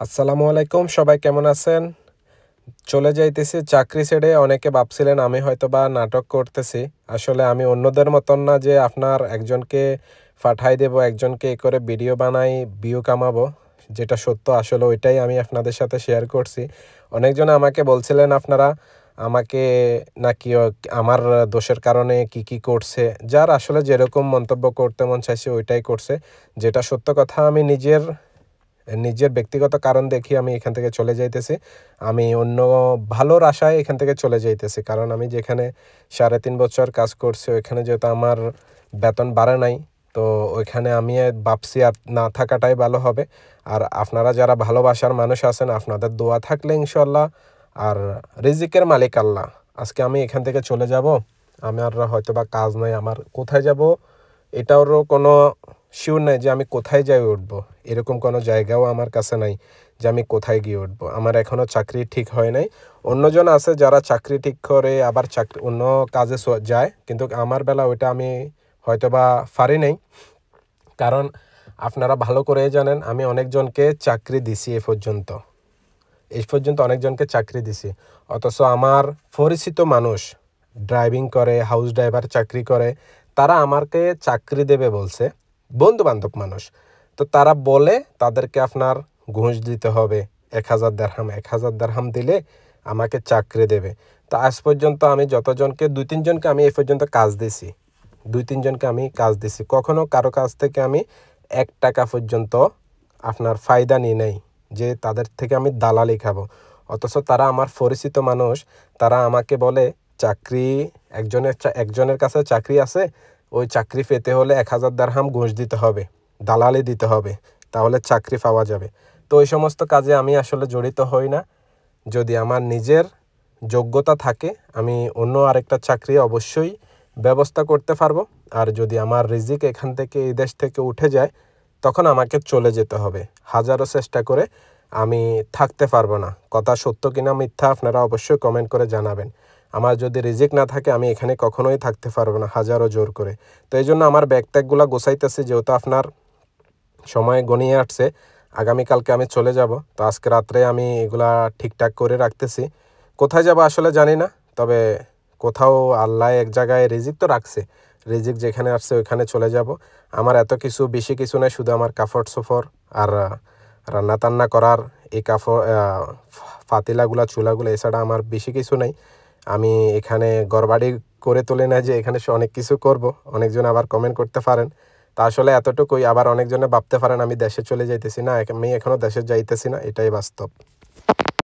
আসসালামু আলাইকুম, সবাই কেমন আছেন? চলে যাইতেছি চাকরি ছেড়ে। অনেকে ভাবছিলেন আমি হয়তোবা নাটক করতেছি। আসলে আমি অন্যদের মতন না যে আপনার একজনকে পাঠাই দেব, একজনকে এ করে ভিডিও বানাই, ভিউ কামাবো। যেটা সত্য আসলে ওইটাই আমি আপনাদের সাথে শেয়ার করছি। অনেকজন আমাকে বলছিলেন আপনারা আমাকে নাকি আমার দোষের কারণে কি করছে। যার আসলে যেরকম মন্তব্য করতে মন চাইছে ওইটাই করছে। যেটা সত্য কথা, আমি নিজের ব্যক্তিগত কারণ দেখিয়ে আমি এখান থেকে চলে যাইতেছি। আমি অন্য ভালোর আশায় এখান থেকে চলে যাইতেছি। কারণ আমি যেখানে ৩.৫ বছর কাজ করছি ওইখানে যেহেতু আমার বেতন বাড়ে নাই, তো ওইখানে আমি ভাবছি আর না থাকাটাই ভালো হবে। আর আপনারা যারা ভালোবাসার মানুষ আছেন, আপনাদের দোয়া থাকলে ইনশাল্লাহ, আর রিজিকের মালিক আল্লাহ। আজকে আমি এখান থেকে চলে যাব, আমার হয়তোবা কাজ নাই, আমার কোথায় যাব এটারও কোনো শিওর নাই যে আমি কোথায় যাই উঠবো। এরকম কোনো জায়গাও আমার কাছে নাই যে আমি কোথায় গিয়ে উঠবো। আমার এখনও চাকরি ঠিক হয় নাই। অন্যজন আছে যারা চাকরি ঠিক করে আবার চাকরি অন্য কাজে যায়, কিন্তু আমার বেলা ওইটা আমি হয়তোবা পারি নাই। কারণ আপনারা ভালো করে জানেন আমি অনেকজনকে চাকরি দিছি এই পর্যন্ত অনেকজনকে চাকরি দিছি। অথচ আমার পরিচিত মানুষ ড্রাইভিং করে, হাউস ড্রাইভার চাকরি করে, তারা আমাকে চাকরি দেবে বলছে, বন্ধু বান্ধব মানুষ। তো তারা বলে তাদেরকে আপনার ঘুষ দিতে হবে ১,০০০ দিরহাম। ১,০০০ দিরহাম দিলে আমাকে চাকরি দেবে। তো আজ পর্যন্ত আমি যতজনকে ২-৩ জনকে আমি এই পর্যন্ত কাজ দিছি, ২-৩ জনকে আমি কাজ দিছি। কখনো কারো কাছ থেকে আমি ১ টাকা পর্যন্ত আপনার ফায়দা নিই নাই যে তাদের থেকে আমি দালালি খাবো। অথচ তারা আমার পরিচিত মানুষ, তারা আমাকে বলে চাকরি একজনের কাছে চাকরি আছে, ওই চাকরি পেতে হলে ১,০০০ দিরহাম ঘুষ দিতে হবে, দালালি দিতে হবে, তাহলে চাকরি পাওয়া যাবে। তো ওই সমস্ত কাজে আমি আসলে জড়িত হই না। যদি আমার নিজের যোগ্যতা থাকে আমি অন্য আরেকটা চাকরি অবশ্যই ব্যবস্থা করতে পারবো। আর যদি আমার রিজিক এখান থেকে এই দেশ থেকে উঠে যায় তখন আমাকে চলে যেতে হবে। হাজারো চেষ্টা করে আমি থাকতে পারবো না। কথা সত্য কিনা মিথ্যা আপনারা অবশ্যই কমেন্ট করে জানাবেন। আমার যদি রিজিক না থাকে আমি এখানে কখনোই থাকতে পারবো না, হাজারো জোর করে। তো এই জন্য আমার ব্যাগ ট্যাগগুলো গোছাইতেছি, যেহেতু আপনার সময় গনিয়ে আসছে, আগামীকালকে আমি চলে যাব। তো আজকে রাত্রে আমি এগুলা ঠিকঠাক করে রাখতেছি। কোথায় যাব আসলে জানি না, তবে কোথাও আল্লাহ এক জায়গায় রিজিক তো রাখছে, রিজিক যেখানে আসছে ওইখানে চলে যাব। আমার এত কিছু বেশি কিছু নয়, শুধু আমার কাপড় সফর আর রান্না টান্না করার এই কাপড় ফাতিলাগুলা চুলাগুলো, এছাড়া আমার বেশি কিছু নেই। আমি এখানে ঘরবাড়ি করে তুলে না যে এখানে অনেক কিছু করব। অনেকজন আবার কমেন্ট করতে পারেন, তা আসলে এতটুকুই। আবার অনেকজনে ভাবতে পারেন আমি দেশে চলে যাইতেছি না, আমি এখনও দেশে যাইতেছি না, এটাই বাস্তব।